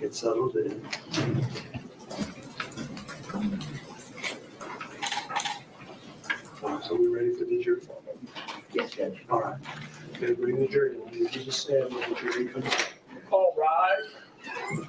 get settled in. So we ready for the jury? Yes, Judge. All right. Okay, bring the jury in. You just stand when the jury comes in. All rise.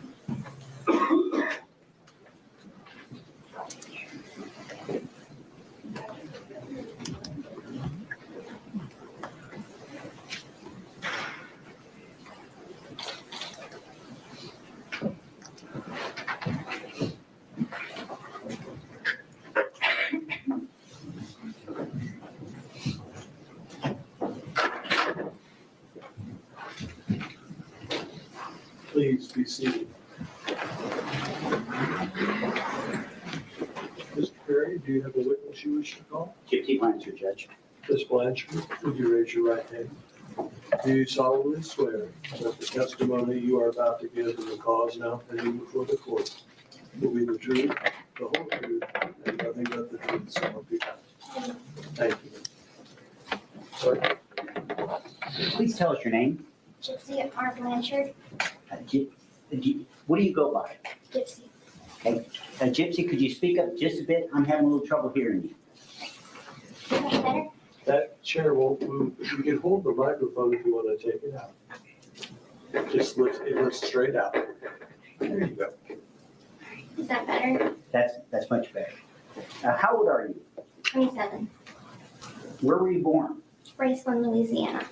Please be seated. Mr. Perry, do you have a witness you wish to call? Gypsy Blanchard, Judge. Ms. Blanchard, would you raise your right hand? Do you solemnly swear that the testimony you are about to give in the cause now pending before the court will be the truth, the whole truth, and nothing but the truth, so help you God? Thank you. Sorry. Please tell us your name. Gypsy R. Blanchard. What do you go by? Gypsy. Okay. Gypsy, could you speak up just a bit? I'm having a little trouble hearing you. Much better? That chair won't move. You can hold the microphone if you want to take it out. Just lift it straight out. There you go. Is that better? That's much better. How old are you? 27. Where were you born? Raceland, Louisiana.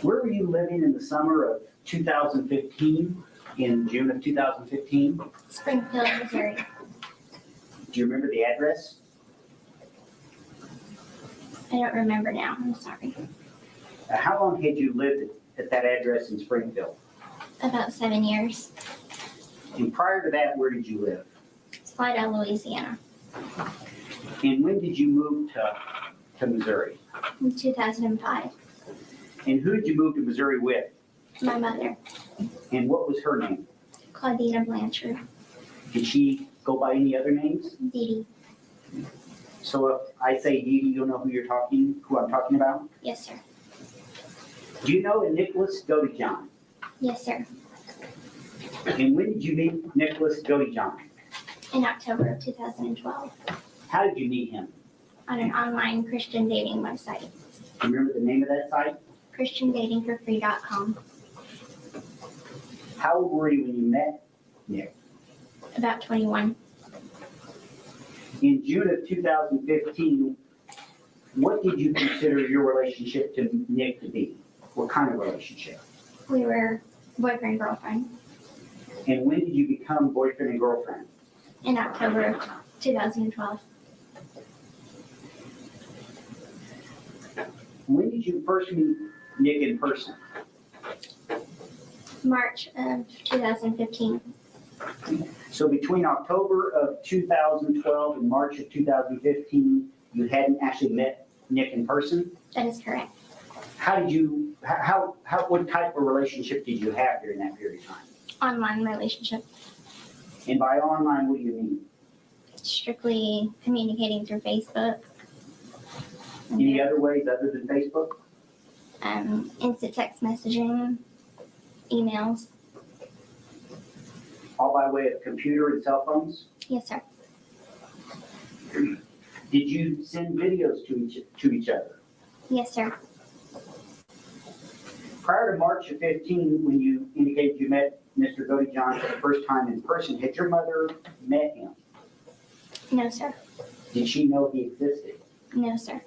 Where were you living in the summer of 2015, in June of 2015? Springfield, Missouri. Do you remember the address? I don't remember now. I'm sorry. How long had you lived at that address in Springfield? About 7 years. And prior to that, where did you live? Slidell, Louisiana. And when did you move to Missouri? In 2005. And who did you move to Missouri with? My mother, And what was her name? Godejohn Blanchard. Did she go by any other names? Dee Dee. So if I say Dee Dee, you'll know who I'm talking about? Yes, sir. Do you know a Nicholas Godejohn? Yes, sir. And when did you meet Nicholas Godejohn? In October of 2012. How did you meet him? On an online Christian dating website. Do you remember the name of that site? ChristianDatingForFree.com. How old were you when you met Nick? About 21. In June of 2015, what did you consider your relationship to Nick to be? What kind of relationship? We were boyfriend, girlfriend. And when did you become boyfriend and girlfriend? In October of 2012. When did you first meet Nick in person? March of 2015. So between October of 2012 and March of 2015, you hadn't actually met Nick in person? That is correct. What type of relationship did you have during that period of time? Online relationship. And by online, what do you mean? Strictly communicating through Facebook. Any other ways other than Facebook? Instant text messaging, emails. All by way of computer and cell phones? Yes, sir. Did you send videos to each other? Yes, sir. Prior to March of 15, when you indicated you met Mr. Godejohn for the first time in person, had your mother met him? No, sir. Did she know he existed? No, sir.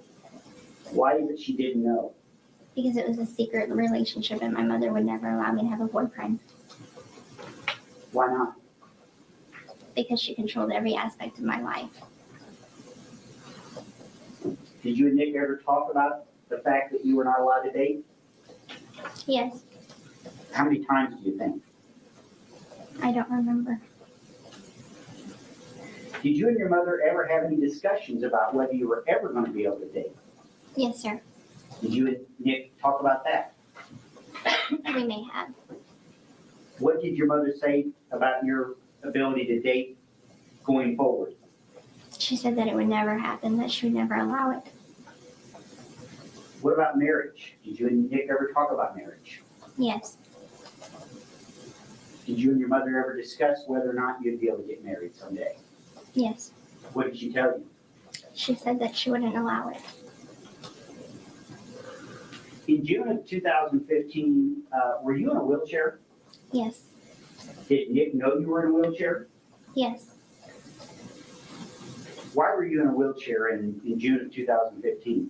Why is it she didn't know? Because it was a secret relationship and my mother would never allow me to have a boyfriend. Why not? Because she controlled every aspect of my life. Did you and Nick ever talk about the fact that you were not allowed to date? Yes, How many times do you think? I don't remember. Did you and your mother ever have any discussions about whether you were ever going to be able to date? Yes, sir. Did you and Nick talk about that? We may have. What did your mother say about your ability to date going forward? She said that it would never happen, that she would never allow it. What about marriage? Did you and Nick ever talk about marriage? Yes, Did you and your mother ever discuss whether or not you'd be able to get married someday? Yes. What did she tell you? She said that she wouldn't allow it. In June of 2015, were you in a wheelchair? Yes. Did Nick know you were in a wheelchair? Yes. Why were you in a wheelchair in June of 2015?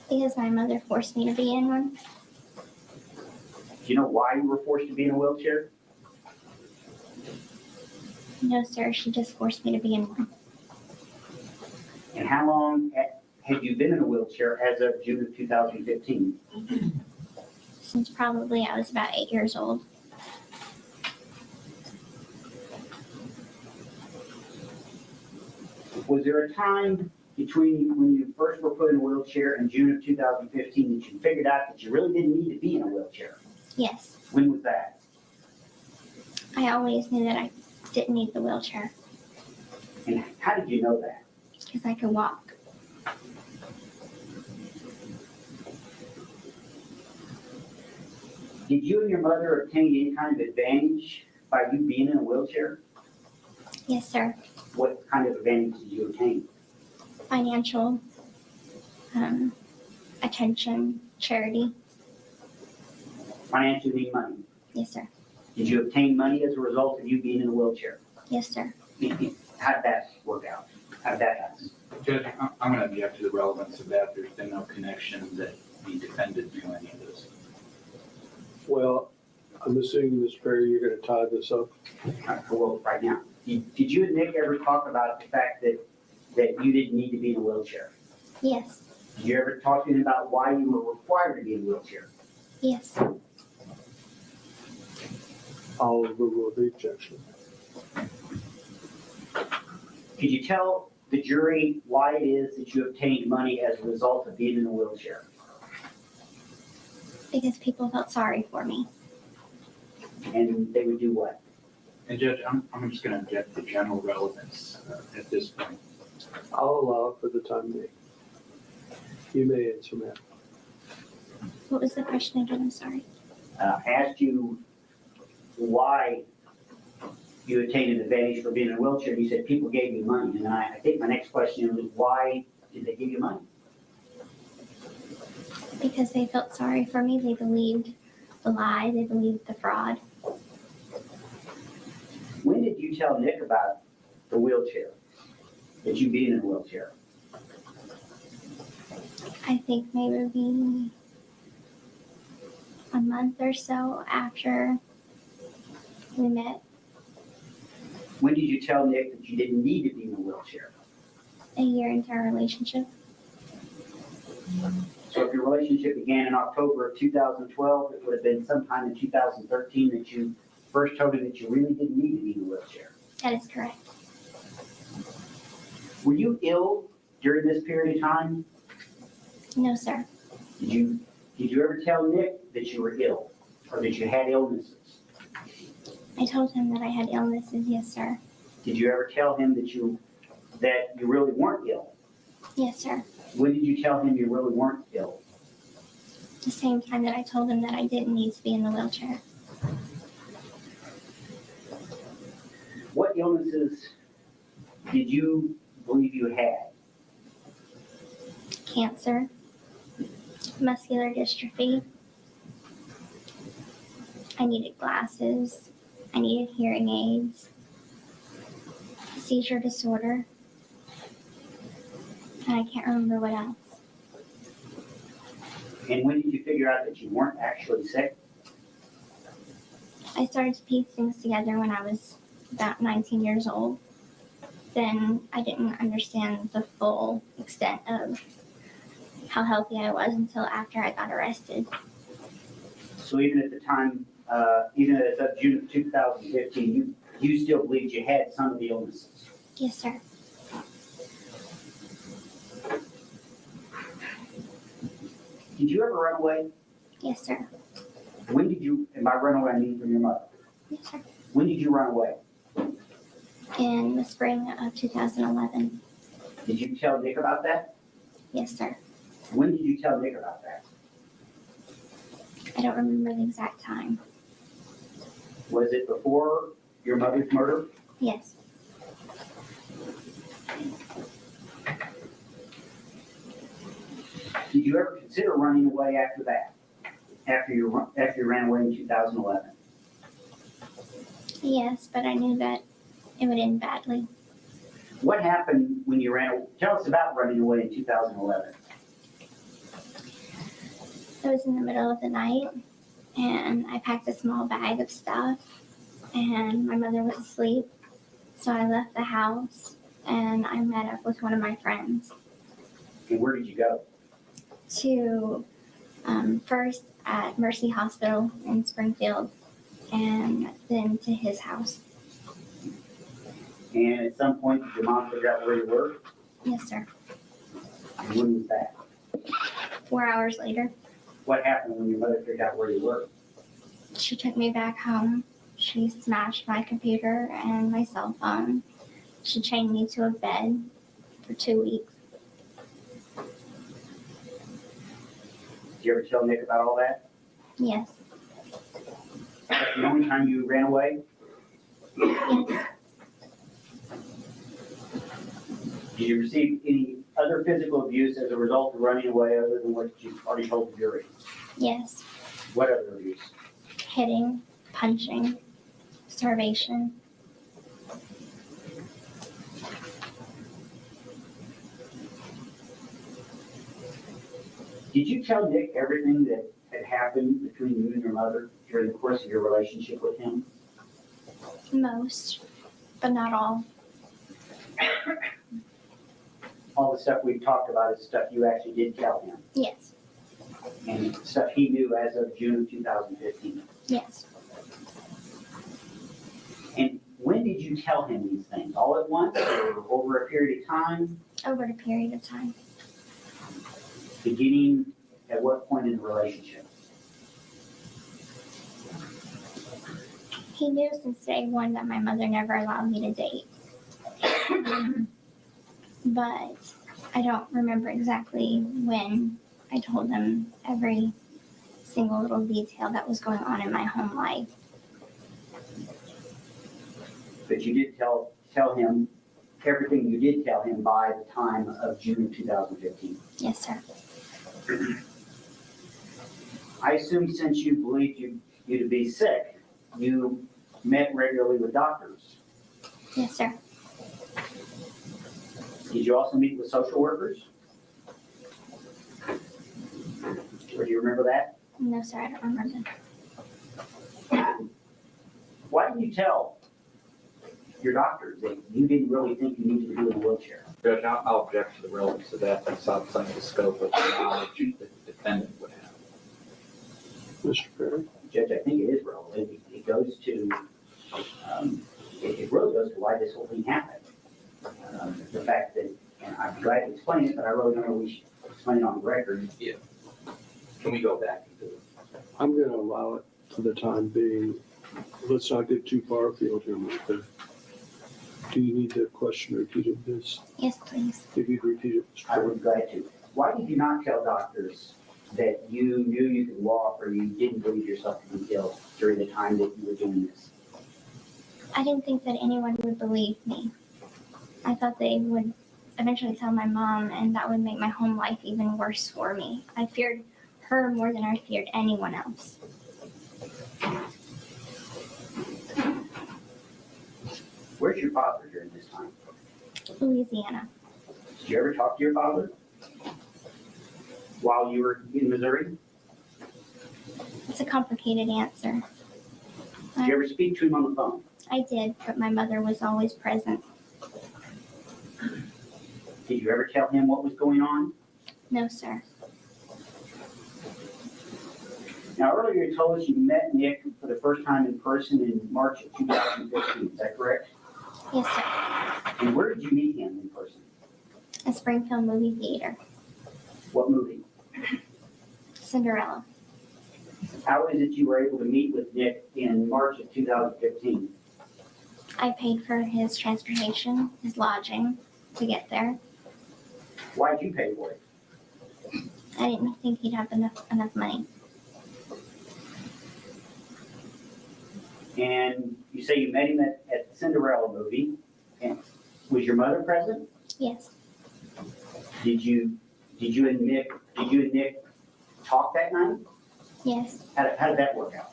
Because my mother forced me to be in one. Do you know why you were forced to be in a wheelchair? No, sir. She just forced me to be in one. And how long had you been in a wheelchair as of June of 2015? Since probably I was about 8 years old. Was there a time between when you first were put in a wheelchair and June of 2015 that you figured out that you really didn't need to be in a wheelchair? Yes. When was that? I always knew that I didn't need the wheelchair And how did you know that? because I could walk. Did you and your mother obtain any kind of advantage by you being in a wheelchair? Yes, sir. What kind of advantage did you obtain? Financial, attention, charity. Financially mean money. Yes, sir. Did you obtain money as a result of you being in a wheelchair? Yes, sir. How did that work out? How did that happen? Judge, I'm going to object to the relevance of that. There's been no connection that the defendant knew any of this. Well, I'm assuming, Mr. Perry, you're gonna tie this up. Well, right now. Did you and Nick ever talk about the fact that you didn't need to be in a wheelchair? Yes. Did you ever talk to him about why you were required to be in a wheelchair? Yes. I'll overrule the objection. Could you tell the jury why it is that you obtained money as a result of being in a wheelchair? Because people felt sorry for me. And they would do what? And Judge, I'm just going to object to general relevance at this point. I'll allow it for the time being. You may answer, ma'am. What was the question again? I'm sorry. I asked you why you obtained an advantage for being in a wheelchair. You said people gave you money. And I think my next question was, why did they give you money? Because they felt sorry for me. They believed the lie. They believed the fraud. When did you tell Nick about the wheelchair? That you being in a wheelchair? I think maybe a month or so after we met. When did you tell Nick that you didn't need to be in a wheelchair? A year into our relationship. So if your relationship began in October of 2012, it would have been sometime in 2013 that you first told him that you really didn't need to be in a wheelchair. That is correct. Were you ill during this period of time? No, sir. Did you ever tell Nick that you were ill or that you had illnesses? I told him that I had illnesses. Yes, sir. Did you ever tell him that you really weren't ill? Yes, sir. When did you tell him you really weren't ill? The same time that I told him that I didn't need to be in the wheelchair. What illnesses did you believe you had? Cancer, muscular dystrophy. I needed glasses. I needed hearing aids. Seizure disorder. And I can't remember what else. And when did you figure out that you weren't actually sick? I started to piece things together when I was about 19 years old. Then I didn't understand the full extent of how healthy I was until after I got arrested. So even at the time, even as of June of 2015, you still believed you had some of the illnesses? Yes, sir. Did you ever run away? Yes, sir. When did you, and by run away I mean from your mother, Yes, sir. when did you run away? In the spring of 2011. Did you tell Nick about that? Yes, sir. When did you tell Nick about that? I don't remember the exact time. Was it before your mother's murder? Yes. Did you ever consider running away after that? After you ran away in 2011? Yes, but I knew that it would end badly. What happened when you ran? Tell us about running away in 2011. It was in the middle of the night, and I packed a small bag of stuff, and my mother was asleep. So I left the house, and I met up with one of my friends And where did you go? to first at Mercy Hospital in Springfield, and then to his house. And at some point, did your mom figure out where you were? Yes, sir. And when was that? 4 hours later, What happened when your mother figured out where you were? she took me back home. She smashed my computer and my cell phone. She chained me to a bed for 2 weeks. Did you ever tell Nick about all that? Yes. That's the only time you ran away? Yes. Did you receive any other physical abuse as a result of running away other than what you've already told the jury? Yes. What other abuse? Hitting, punching, starvation. Did you tell Nick everything that had happened between you and your mother during the course of your relationship with him? Most, but not all. All the stuff we've talked about is stuff you actually did tell him, Yes. and stuff he knew as of June of 2015. Yes. And when did you tell him these things? All at once or over a period of time? Over a period of time. Beginning at what point in the relationship? He knew since day one that my mother never allowed me to date. But I don't remember exactly when I told him every single little detail that was going on in my home life. But you did tell him everything you did tell him by the time of June of 2015. Yes, sir. I assume since you believed you to be sick, you met regularly with doctors. Yes, sir. Did you also meet with social workers? Or do you remember that? No, sir, I don't remember. Why didn't you tell your doctors that you didn't really think you needed to be in a wheelchair? Judge, I'll object to the relevance of that. That's outside the scope of the knowledge the defendant would have. Mr. Perry? Judge, I think it is relevant. It goes to, it really goes to why this whole thing happened. The fact that, and I'm glad to explain it, but I really don't know we should explain it on the record. Can we go back into I'm going to allow it for the time being. Let's not get too far afield here, Mr. Perry. Do you need the question repeated, Ms.? Yes, please. If you'd repeat it, Mr. I Perry. would be glad to. Why did you not tell doctors that you knew you could walk or you didn't believe yourself to be ill during the time that you were doing this? I didn't think that anyone would believe me. I thought they would eventually tell my mom, and that would make my home life even worse for me. I feared her more than I feared anyone else. Where's your father during this time? Louisiana. Did you ever talk to your father while you were in Missouri? It's a complicated answer. Did you ever speak to him on the phone? I did, but my mother was always present. Did you ever tell him what was going on? No, sir. Now, earlier you told us you met Nick for the first time in person in March of 2015. Is that correct? Yes, sir. And where did you meet him in person? A Springfield movie theater. What movie? Cinderella. How is it you were able to meet with Nick in March of 2015? I paid for his transportation, his lodging to get there. Why did you pay for it? I didn't think he'd have enough money. And you say you met him at the Cinderella movie. And was your mother present? Yes. Did you and Nick talk that night? Yes. How did that work out?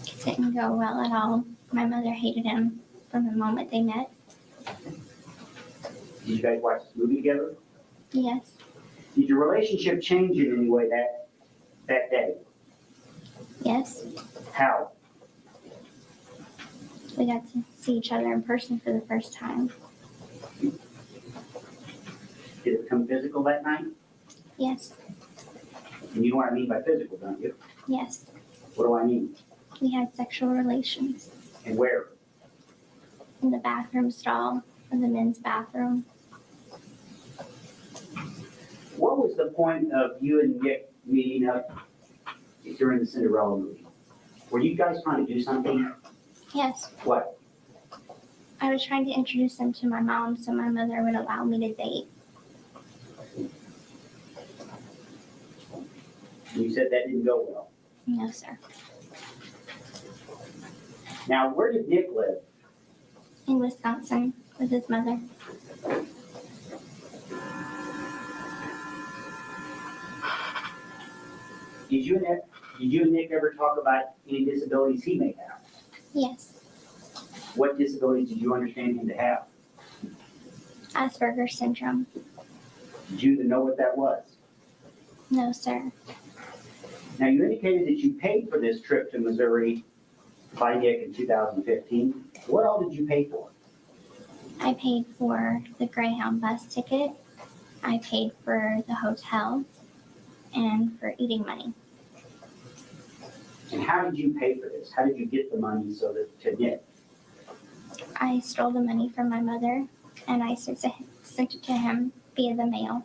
It didn't go well at all. My mother hated him from the moment they met. Did you guys watch this movie together? Yes. Did your relationship change in any way that day? Yes. How? We got to see each other in person for the first time. Did it become physical that night? Yes. And you know what I mean by physical, don't you? Yes. What do I mean? We had sexual relations And where? in the bathroom stall of the men's bathroom. What was the point of you and Nick meeting up during the Cinderella movie? Were you guys trying to do something? Yes. What? I was trying to introduce him to my mom so my mother would allow me to date. You said that didn't go well. No, sir. Now, where did Nick live? In Wisconsin with his mother. Did you and Nick ever talk about any disabilities he may have? Yes. What disabilities did you understand him to have? Asperger's syndrome. Did you even know what that was? No, sir. Now, you indicated that you paid for this trip to Missouri by Nick in 2015. What all did you pay for? I paid for the Greyhound bus ticket. I paid for the hotel and for eating money. And how did you pay for this? How did you get the money to Nick? I stole the money from my mother and I sent it to him via the mail.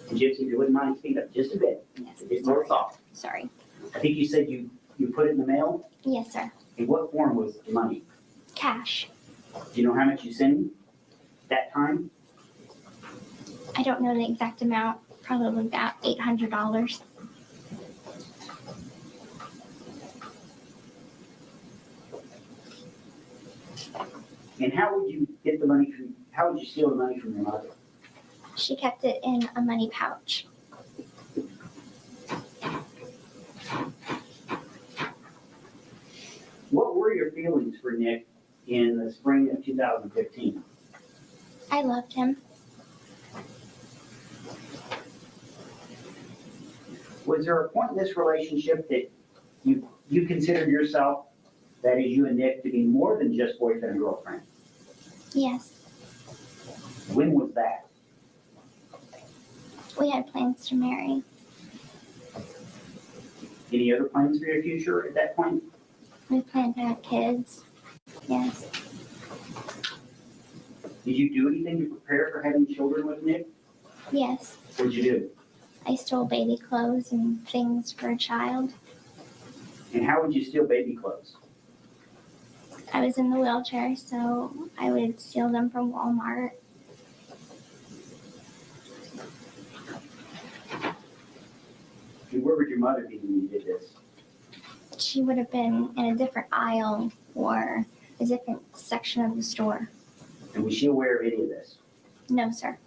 And Gypsy, if you wouldn't mind speaking up just a bit. Yes. It's a little soft. Sorry. I think you said you put it in the mail. Yes, sir. In what form was the money? Cash. Do you know how much you sent him that time? I don't know the exact amount. Probably about $800. And how would you steal the money from your mother? She kept it in a money pouch. What were your feelings for Nick in the spring of 2015? I loved him. Was there a point in this relationship that you considered yourself, that is you and Nick, to be more than just boyfriend and girlfriend? Yes. When was that? We had plans to marry. Any other plans for your future at that point? We planned to have kids. Yes. Did you do anything to prepare for having children with Nick? Yes. What did you do? I stole baby clothes and things for a child. And how would you steal baby clothes? I was in the wheelchair, so I would steal them from Walmart. And where would your mother be when you did this? She would have been in a different aisle or a different section of the store. And was she aware of any of this? No, sir.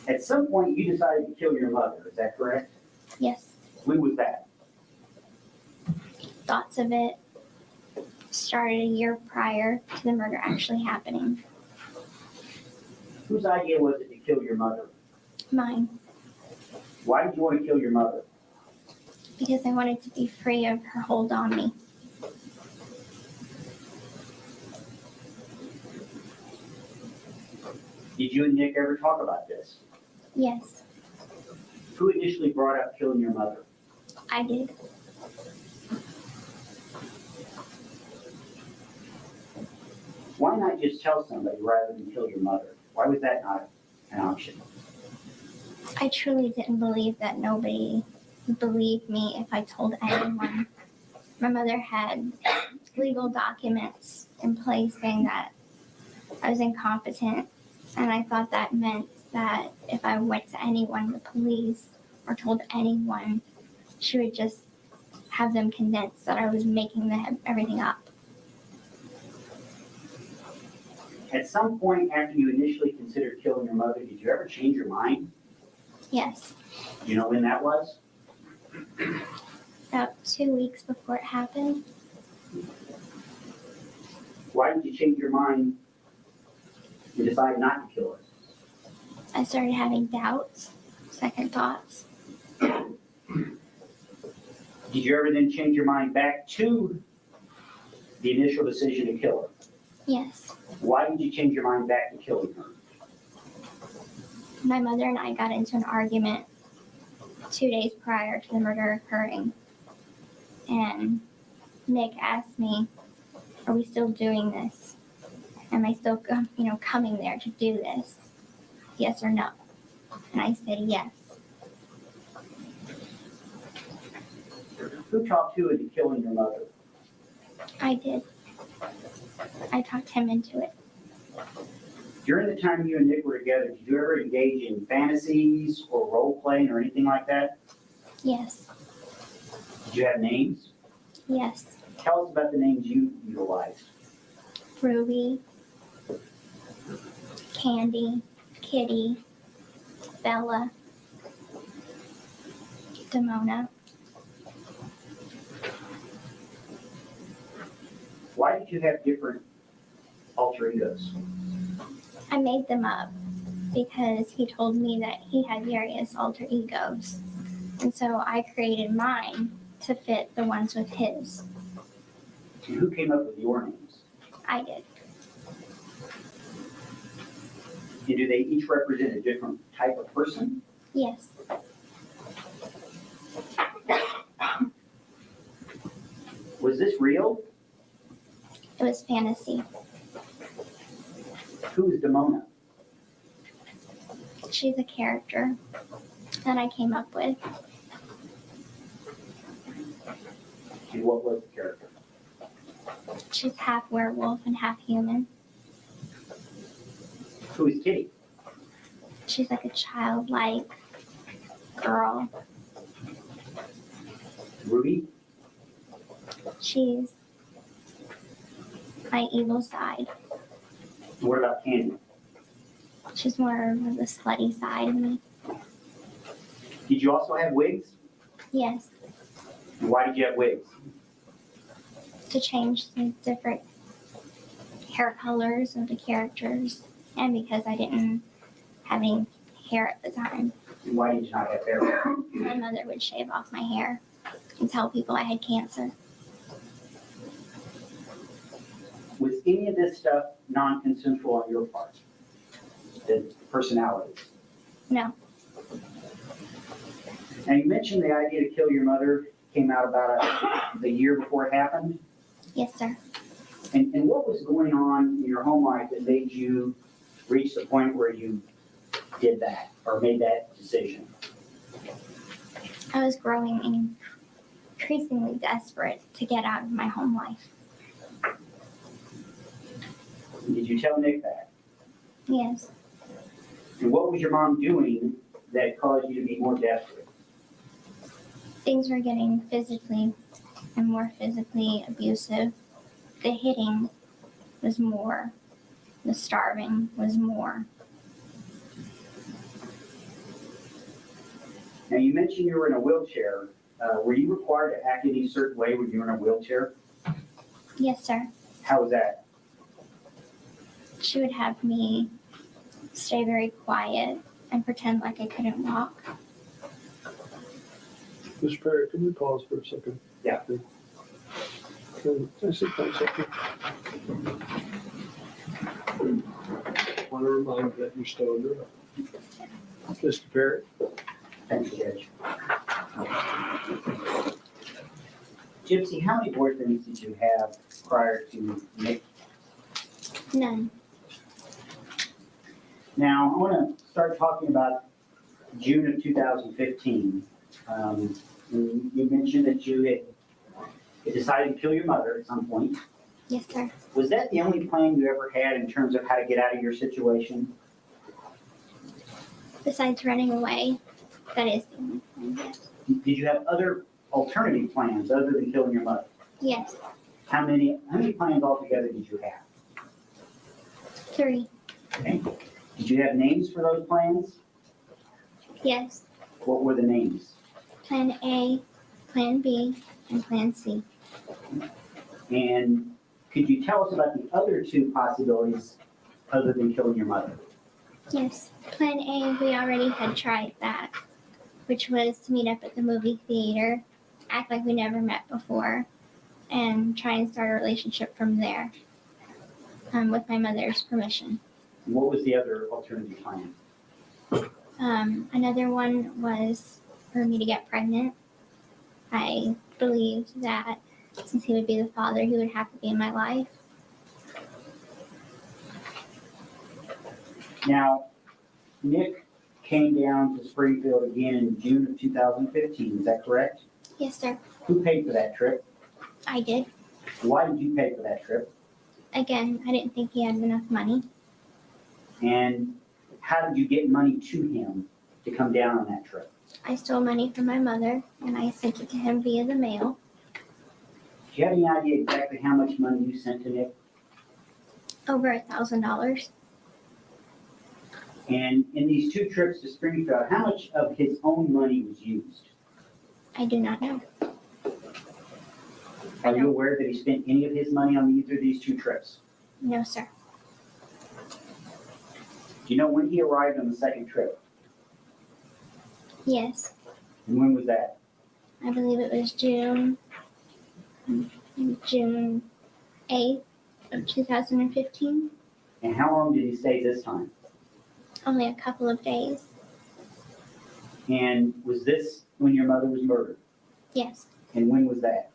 At some point, you decided to kill your mother, is that correct? Yes. When was that? Thoughts of it started a year prior to the murder actually happening. Whose idea was it to kill your mother? Mine. Why did you want to kill your mother? Because I wanted to be free of her hold on me. Did you and Nick ever talk about this? Yes, Who initially brought up killing your mother? I did. Why not just tell somebody rather than kill your mother? Why was that not an option? I truly didn't believe that nobody would believe me if I told anyone. My mother had legal documents in place saying that I was incompetent, and I thought that meant that if I went to anyone, the police, or told anyone, she would just have them convinced that I was making everything up. At some point after you initially considered killing your mother, did you ever change your mind? Yes, You know when that was? about 2 weeks before it happened. Why did you change your mind and decide not to kill her? I started having doubts, second thoughts. Did you ever then change your mind back to the initial decision to kill her? Yes, Why did you change your mind back to killing her? my mother and I got into an argument 2 days prior to the murder occurring. And Nick asked me, are we still doing this? Am I still, coming there to do this? Yes or no? And I said yes. Who talked you into killing your mother? I did. I talked him into it. During the time you and Nick were together, did you ever engage in fantasies or role playing or anything like that? Yes, Did you have names? yes. Tell us about the names you utilized. Ruby, Candy, Kitty, Bella, Demona. Why did you have different alter egos? I made them up because he told me that he had various alter egos. And so I created mine to fit the ones with his. And who came up with your names? I did. And do they each represent a different type of person? Yes, Was this real? it was fantasy. Who is Demona? She's a character that I came up with. And what was the character? She's half werewolf and half human. Who is Kitty? She's like a childlike girl. Ruby? She's my evil side. And what about Candy? She's more of the slutty side of me. Did you also have wigs? Yes, And why did you have wigs? to change the different hair colors of the characters, and because I didn't have any hair at the time. And why did you not have hair? My mother would shave off my hair and tell people I had cancer. Was any of this stuff non-consensual on your part? The personalities? No, Now, you mentioned the idea to kill your mother came out about a year before it happened. yes, sir. And what was going on in your home life that made you reach the point where you did that or made that decision? I was growing increasingly desperate to get out of my home life. Did you tell Nick that? Yes, And what was your mom doing that caused you to be more desperate? things were getting physically and more physically abusive. The hitting was more. The starving was more. Now, you mentioned you were in a wheelchair. Were you required to act any certain way when you were in a wheelchair? Yes, sir. How was that? She would have me stay very quiet and pretend like I couldn't walk. Mr. Perry, can we pause for a second? Yeah. Can I sit down a second? Want to remind you that you're still under oath. Mr. Perry? Thank you, Judge. Gypsy, how many boyfriends did you have prior to Nick? None. Now, I want to start talking about June of 2015. You mentioned that you had decided to kill your mother at some point. Yes, sir. Was that the only plan you ever had in terms of how to get out of your situation? Besides running away, that is the only thing. Yes. Did you have other alternative plans other than killing your mother? Yes. How many plans altogether did you have? 3. Okay. Did you have names for those plans? Yes. What were the names? Plan A, Plan B, and Plan C. And could you tell us about the other 2 possibilities other than killing your mother? Yes. Plan A, we already had tried that, which was to meet up at the movie theater, act like we never met before, and try and start a relationship from there, with my mother's permission. What was the other alternative plan? Another one was for me to get pregnant. I believed that since he would be the father, he would have to be in my life. Now, Nick came down to Springfield again in June of 2015, is that correct? Yes, sir. Who paid for that trip? I did. Why did you pay for that trip? Again, I didn't think he had enough money. And how did you get money to him to come down on that trip? I stole money from my mother, and I sent it to him via the mail. Do you have any idea exactly how much money you sent to Nick? Over $1,000. And in these 2 trips to Springfield, how much of his own money was used? I do not know. Are you aware that he spent any of his money on either of these 2 trips? No, sir. Do you know when he arrived on the second trip? Yes. And when was that? I believe it was June 8th of 2015. And how long did he stay this time? Only a couple of days. And was this when your mother was murdered? Yes. And when was that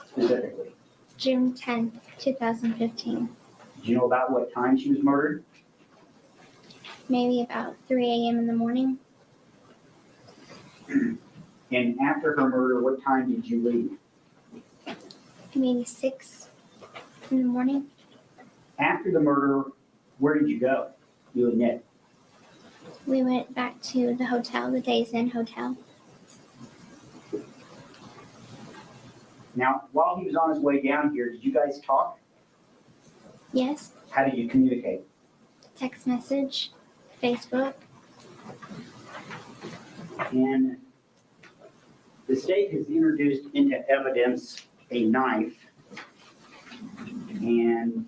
specifically? June 10th, 2015. Do you know about what time she was murdered? Maybe about 3 a.m. in the morning. And after her murder, what time did you leave? Maybe 6 in the morning. After the murder, where did you go? You and Nick. We went back to the hotel, the Days Inn Hotel. Now, while he was on his way down here, did you guys talk? Yes. How did you communicate? Text message, Facebook. And the state has introduced into evidence a knife. And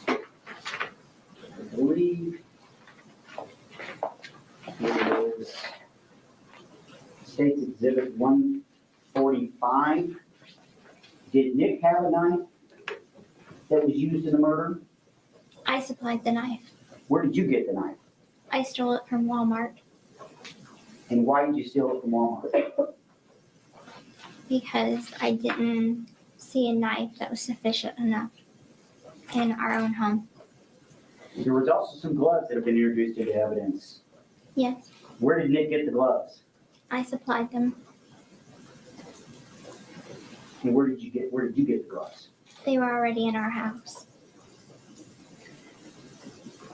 I believe it is State's Exhibit 145. Did Nick have a knife that was used in the murder? I supplied the knife. Where did you get the knife? I stole it from Walmart And why did you steal it from Walmart? because I didn't see a knife that was sufficient enough in our own home. There was also some gloves that have been introduced into evidence. Yes, Where did Nick get the gloves? I supplied them. And where did you get the gloves? They were already in our house.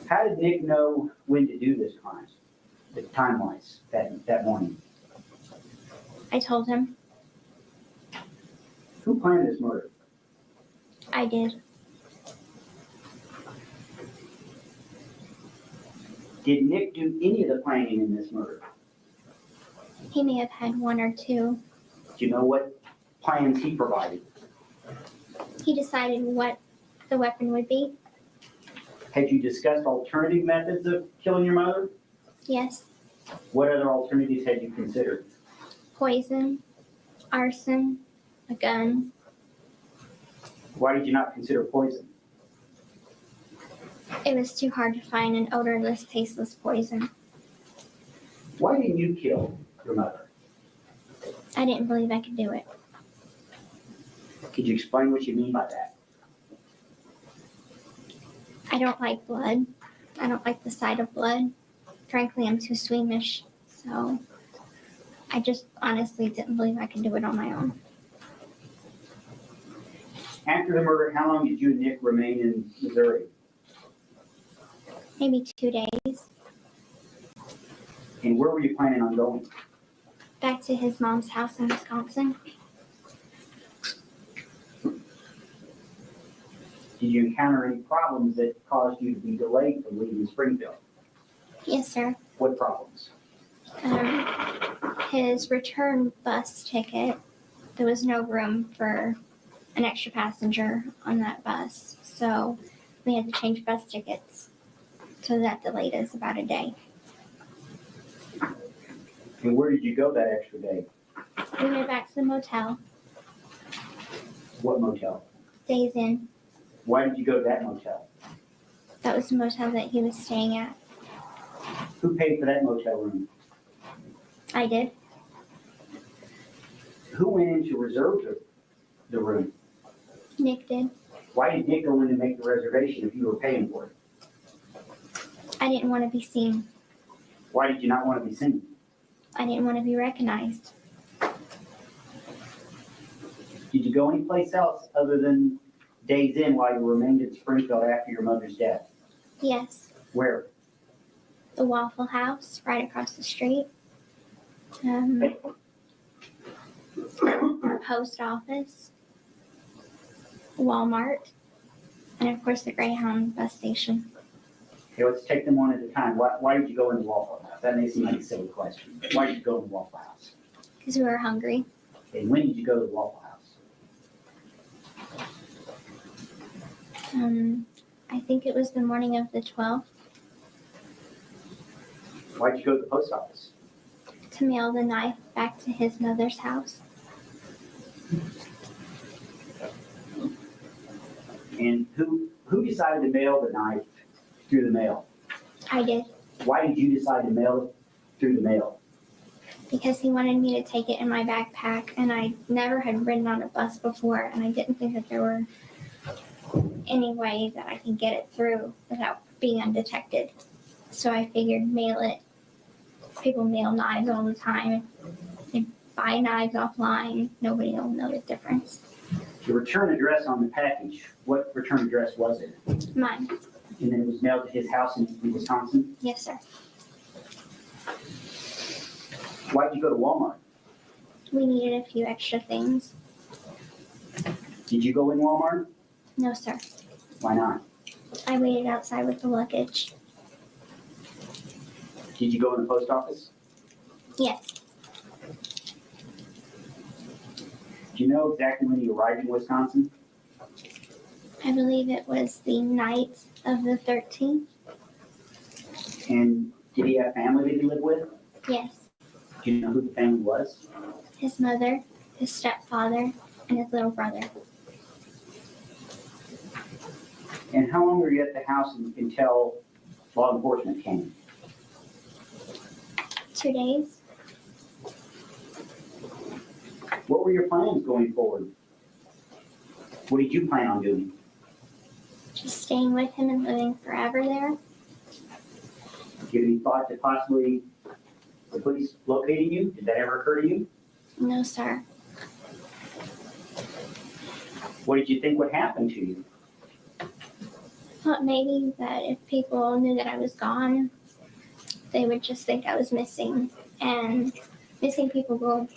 How did Nick know when to do this crime? The time-wise that morning. I told him. Who planned this murder? I did. Did Nick do any of the planning in this murder? He may have had 1 or 2. Do you know what plans he provided? He decided what the weapon would be. Had you discussed alternative methods of killing your mother? Yes, What other alternatives had you considered? poison, arson, a gun. Why did you not consider poison? It was too hard to find an odorless, tasteless poison. Why didn't you kill your mother? I didn't believe I could do it. Could you explain what you mean by that? I don't like blood. I don't like the sight of blood. Frankly, I'm too squeamish. So I just honestly didn't believe I could do it on my own. After the murder, how long did you and Nick remain in Missouri? Maybe 2 days. And where were you planning on going? back to his mom's house in Wisconsin. Did you encounter any problems that caused you to be delayed from leaving Springfield? Yes, sir. What problems? His return bus ticket, there was no room for an extra passenger on that bus. So we had to change bus tickets. So that delayed us about a day. And where did you go that extra day? We went back to the motel, What motel? Days Inn. Why did you go to that motel? That was the motel that he was staying at. Who paid for that motel room? I did. Who went in to reserve the room? Nick did. Why did Nick go in and make the reservation if you were paying for it? I didn't want to be seen. Why did you not want to be seen? I didn't want to be recognized. Did you go anyplace else other than Days Inn while you remained in Springfield after your mother's death? Yes, Where? the Waffle House right across the street. Our post office. Walmart. And of course the Greyhound bus station. Okay, let's take them one at a time. Why did you go in the Waffle House? That may seem like a silly question. Why did you go in the Waffle House? Because we were hungry. And when did you go to the Waffle House? I think it was the morning of the 12th Why did you go to the post office? to mail the knife back to his mother's house. And who decided to mail the knife through the mail? I did. Why did you decide to mail it through the mail? Because he wanted me to take it in my backpack, and I never had ridden on a bus before, and I didn't think that there were any way that I could get it through without being undetected. So I figured mail it. People mail knives all the time. They buy knives offline. Nobody will know the difference. The return address on the package, what return address was it? Mine. And then it was mailed to his house in Wisconsin? Yes, sir. Why did you go to Walmart? We needed a few extra things. Did you go in Walmart? No, sir. Why not? I waited outside with the luggage. Did you go in the post office? Yes. Do you know exactly when you arrived in Wisconsin? I believe it was the night of the 13th. And did he have family that he lived with? Yes. Do you know who the family was? His mother, his stepfather, and his little brother. And how long were you at the house until law enforcement came? 2 days. What were your plans going forward? What did you plan on doing? Just staying with him and living forever there. Give any thought to possibly the police locating you? Did that ever occur to you? No, sir. What did you think would happen to you? Thought maybe that if people knew that I was gone, they would just think I was missing. And missing people go,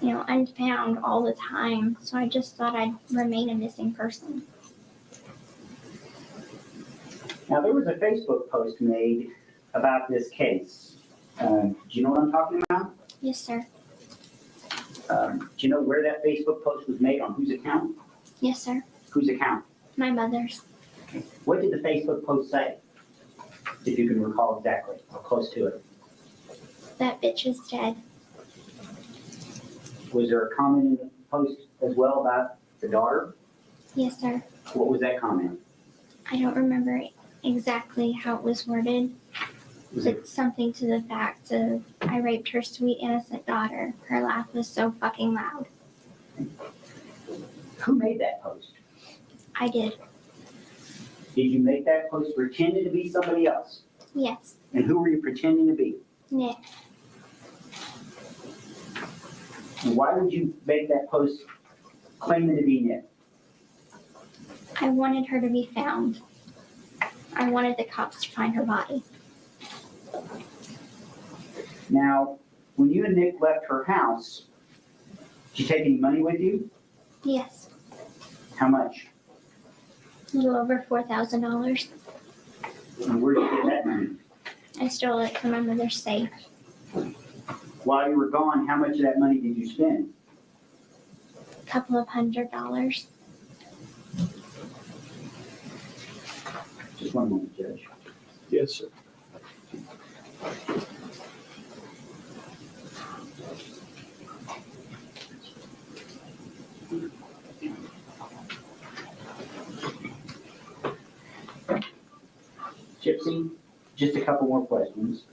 unfound all the time. So I just thought I'd remain a missing person. Now, there was a Facebook post made about this case. Do you know what I'm talking about? Yes, sir. Do you know where that Facebook post was made, on whose account? Yes, sir. Whose account? My mother's. What did the Facebook post say? If you can recall exactly, or close to it. That bitch is dead. Was there a comment in the post as well about the daughter? Yes, sir. What was that comment? I don't remember exactly how it was worded. Was it, It's something to the fact of, I raped her sweet innocent daughter. Her laugh was so fucking loud. who made that post? I did. Did you make that post pretending to be somebody else? Yes. And who were you pretending to be? Nick. And why would you make that post claiming to be Nick? I wanted her to be found. I wanted the cops to find her body. Now, When you and Nick left her house, did you take any money with you? Yes, How much? a little over $4,000. And where did you get that money? I stole it from my mother's safe. While you were gone, how much of that money did you spend? A couple of $100. Just one moment, Judge. Yes, sir. Gypsy, just a couple more questions.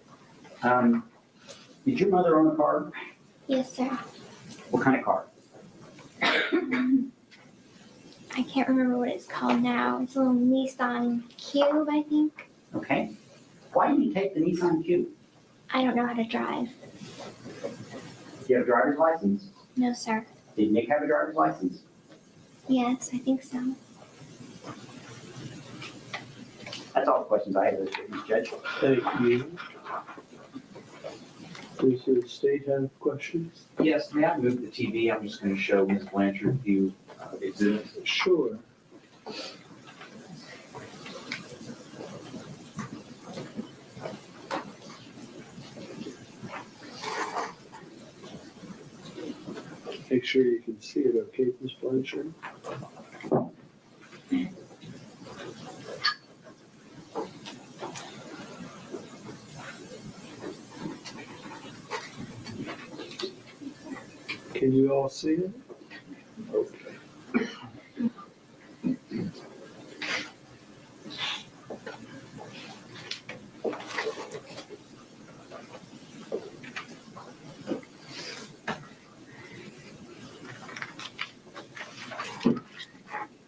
Did your mother own a car? Yes, sir. What kind of car? I can't remember what it's called now. It's a little Nissan Cube, I think. Okay. Why did you take the Nissan Cube? I don't know how to drive. Do you have a driver's license? No, sir. Did Nick have a driver's license? Yes, I think so. That's all the questions I have, Mr. Judge. Thank you. Does the state have questions? Yes, may I move the TV? I'm just going to show Ms. Blanchard a few exhibits. Sure. Make sure you can see it, okay, Ms. Blanchard? Can you all see it? Okay.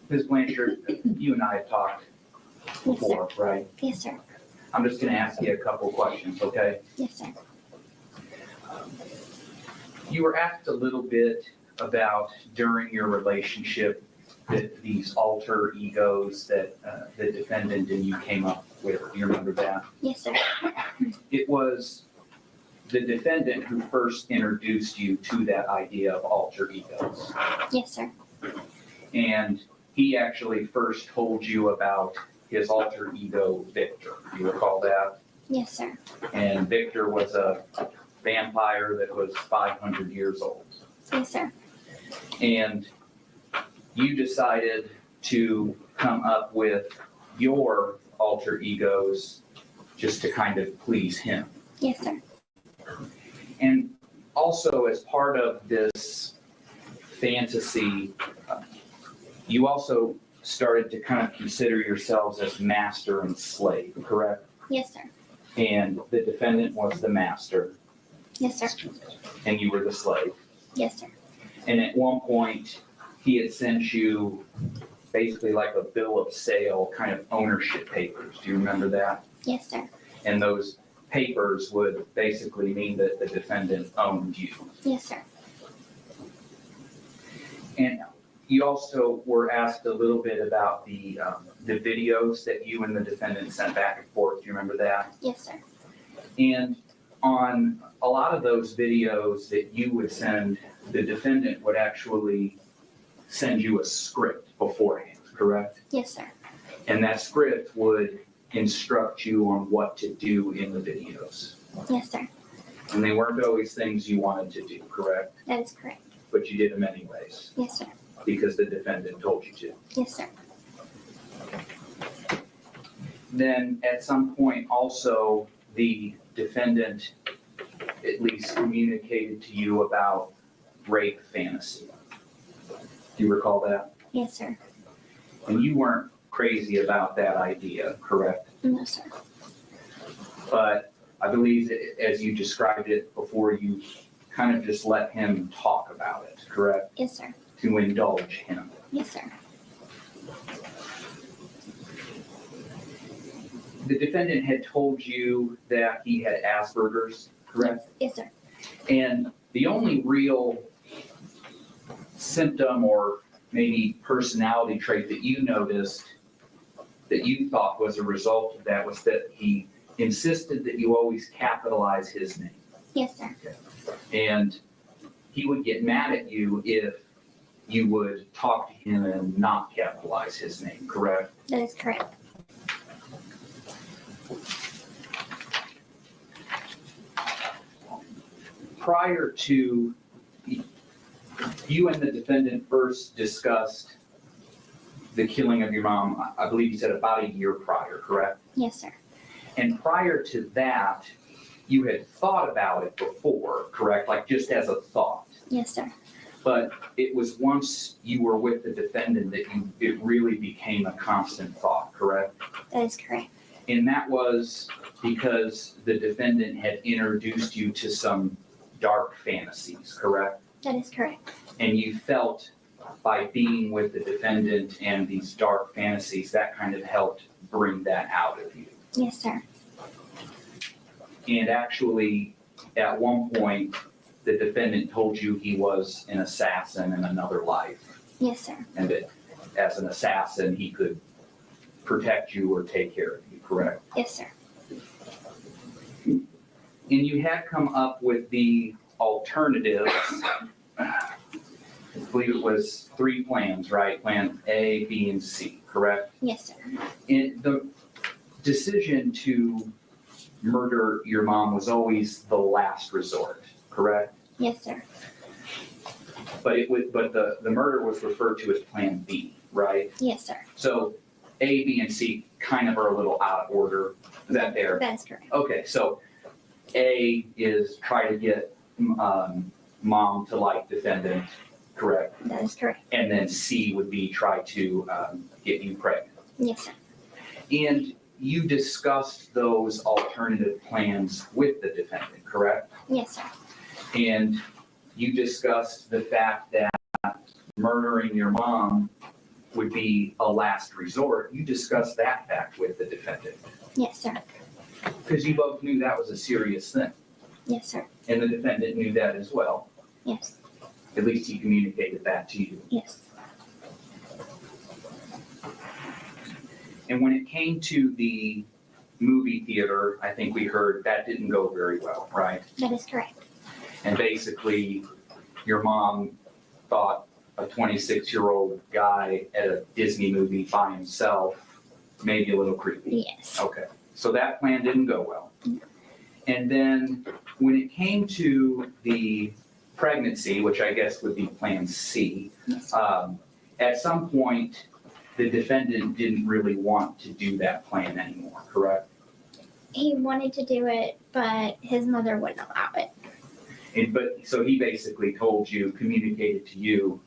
Ms. Blanchard, you and I have talked Yes, sir. before, right? Yes, sir. I'm just going to ask you a couple questions, okay? Yes, sir. You were asked a little bit about during your relationship that these alter egos that the defendant and you came up with. Do you remember that? Yes, sir. It was the defendant who first introduced you to that idea of alter egos. Yes, sir. And he actually first told you about his alter ego, Victor. You recall that? Yes, sir. And Victor was a vampire that was 500 years old. Yes, sir. And you decided to come up with your alter egos just to kind of please him. Yes, sir. And also, as part of this fantasy, you also started to kind of consider yourselves as master and slave, correct? Yes, sir. And the defendant was the master, Yes, sir. and you were the slave. Yes, sir. And at one point, he had sent you basically like a bill of sale, kind of ownership papers. Do you remember that? Yes, sir. And those papers would basically mean that the defendant owned you. Yes, sir. And you also were asked a little bit about the videos that you and the defendant sent back and forth. Do you remember that? Yes, sir. And on a lot of those videos that you would send, the defendant would actually send you a script beforehand, correct? Yes, sir. And that script would instruct you on what to do in the videos. Yes, sir. And they weren't always things you wanted to do, correct? That is correct. But you did them anyways, Yes, sir. because the defendant told you to. Yes, sir. Then at some point also, the defendant at least communicated to you about rape fantasy. Do you recall that? Yes, sir. And you weren't crazy about that idea, correct? No, sir. But I believe that as you described it before, you kind of just let him talk about it, correct? Yes, sir. To indulge him. Yes, sir. The defendant had told you that he had Asperger's, correct? Yes, sir. And the only real symptom or maybe personality trait that you noticed that you thought was a result of that was that he insisted that you always capitalize his name. Yes, sir. And he would get mad at you if you would talk to him and not capitalize his name, correct? That is correct. Prior to, you and the defendant first discussed the killing of your mom, I believe you said about a year prior, correct? Yes, sir. And prior to that, you had thought about it before, correct? Like just as a thought. Yes, sir. But it was once you were with the defendant that it really became a constant thought, correct? That is correct. And that was because the defendant had introduced you to some dark fantasies, correct? That is correct. And you felt by being with the defendant and these dark fantasies, that kind of helped bring that out of you. Yes, sir. And actually, at one point, the defendant told you he was an assassin in another life, Yes, sir. and that as an assassin, he could protect you or take care of you, correct? Yes, sir. And you had come up with the alternatives. I believe it was 3 plans, right? Plan A, B, and C, correct? Yes, sir. And the decision to murder your mom was always the last resort, correct? Yes, sir. But the murder was referred to as Plan B, right? Yes, sir. So A, B, and C kind of are a little out of order. Is that fair? That is correct. Okay, so A is try to get mom to like defendant, correct? That is correct. And then C would be try to get you pregnant. Yes, sir. And you discussed those alternative plans with the defendant, correct? Yes, sir. And you discussed the fact that murdering your mom would be a last resort. You discussed that fact with the defendant Yes, sir. because you both knew that was a serious thing. Yes, sir. And the defendant knew that as well. Yes. At least he communicated that to you. Yes. And when it came to the movie theater, I think we heard that didn't go very well, right? That is correct. And basically, your mom thought a 26-year-old guy at a Disney movie by himself may be a little creepy. Yes. Okay, so that plan didn't go well. And then when it came to the pregnancy, which I guess would be Plan C, Yes. at some point, the defendant didn't really want to do that plan anymore, correct? He wanted to do it, but his mother wouldn't allow it. So he basically told you, communicated to you,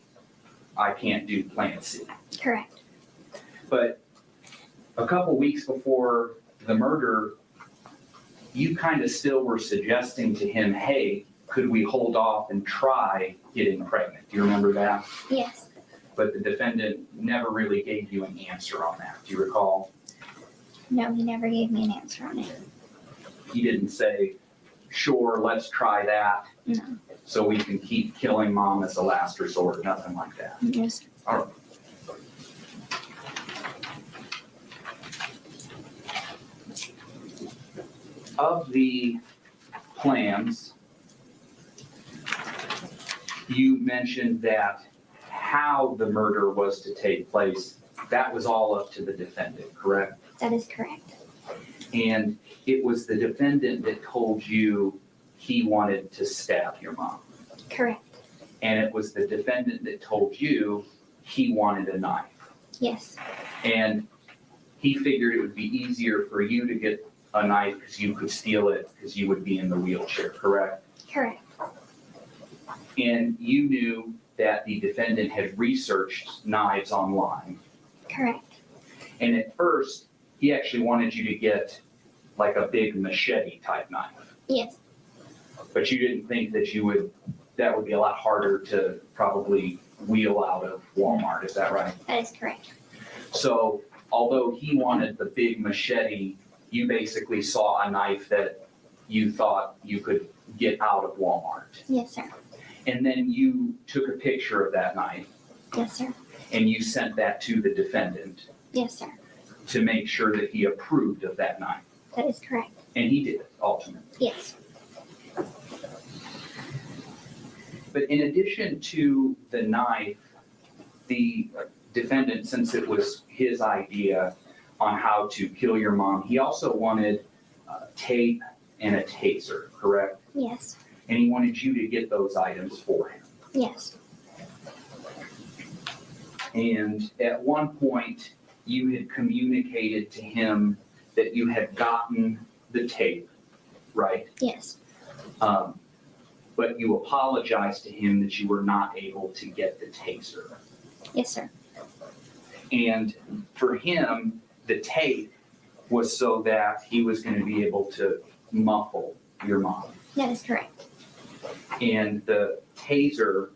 I can't do Plan C. Correct. But a couple weeks before the murder, you kind of still were suggesting to him, hey, could we hold off and try getting pregnant? Do you remember that? Yes. But the defendant never really gave you an answer on that. Do you recall? No, he never gave me an answer on it. He didn't say, sure, let's try that. No. So we can keep killing mom as a last resort, nothing like that. Yes. All right. Of the plans, you mentioned that how the murder was to take place, that was all up to the defendant, correct? That is correct. And it was the defendant that told you he wanted to stab your mom. Correct. And it was the defendant that told you he wanted a knife. Yes. And he figured it would be easier for you to get a knife because you could steal it because you would be in the wheelchair, correct? Correct. And you knew that the defendant had researched knives online. Correct. And at first, he actually wanted you to get like a big machete type knife. Yes. But you didn't think that that would be a lot harder to probably wheel out of Walmart, is that right? That is correct. So although he wanted the big machete, you basically saw a knife that you thought you could get out of Walmart. Yes, sir. And then you took a picture of that knife Yes, sir. and you sent that to the defendant Yes, sir. to make sure that he approved of that knife. That is correct. And he did, ultimately. Yes. But in addition to the knife, the defendant, since it was his idea on how to kill your mom, he also wanted tape and a taser, correct? Yes. And he wanted you to get those items for him. Yes. And at one point, you had communicated to him that you had gotten the tape, right? Yes. But you apologized to him that you were not able to get the taser. Yes, sir. And for him, the tape was so that he was going to be able to muffle your mom. That is correct. And the taser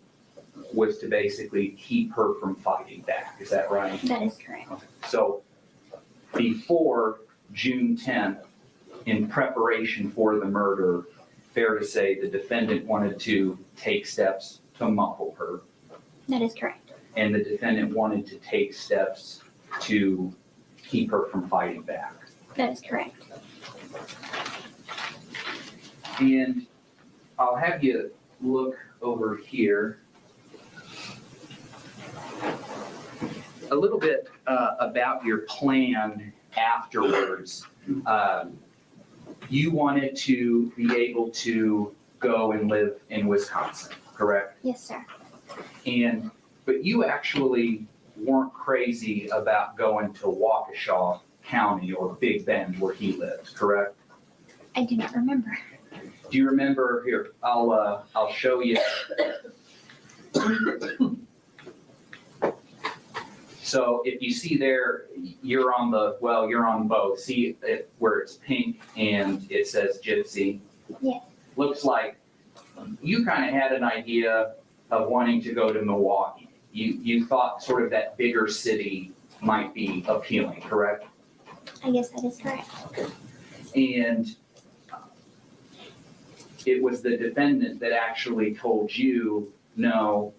was to basically keep her from fighting back. Is that right? That is correct. So before June 10th, in preparation for the murder, fair to say the defendant wanted to take steps to muffle her, That is correct. and the defendant wanted to take steps to keep her from fighting back. That is correct. And I'll have you look over here. A little bit about your plan afterwards. You wanted to be able to go and live in Wisconsin, correct? Yes, sir. But you actually weren't crazy about going to Waukesha County or Big Bend where he lived, correct? I do not remember. Do you remember here? I'll show you. So if you see there, you're on both. See it where it's pink and it says Gypsy? Yeah. Looks like you kind of had an idea of wanting to go to Milwaukee. You thought sort of that bigger city might be appealing, correct? I guess that is correct. And it was the defendant that actually told you, no,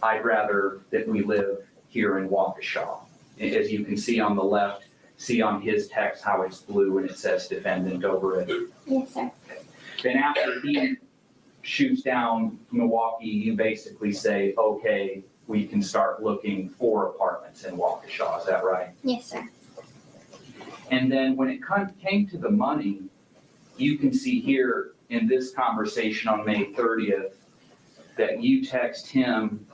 I'd rather that we live here in Waukesha. As you can see on the left, see on his text how it's blue and it says defendant over it. Yes, sir. Then after he shoots down Milwaukee, you basically say, okay, we can start looking for apartments in Waukesha, is that right? Yes, sir. And then when it came to the money, you can see here in this conversation on May 30th that you text him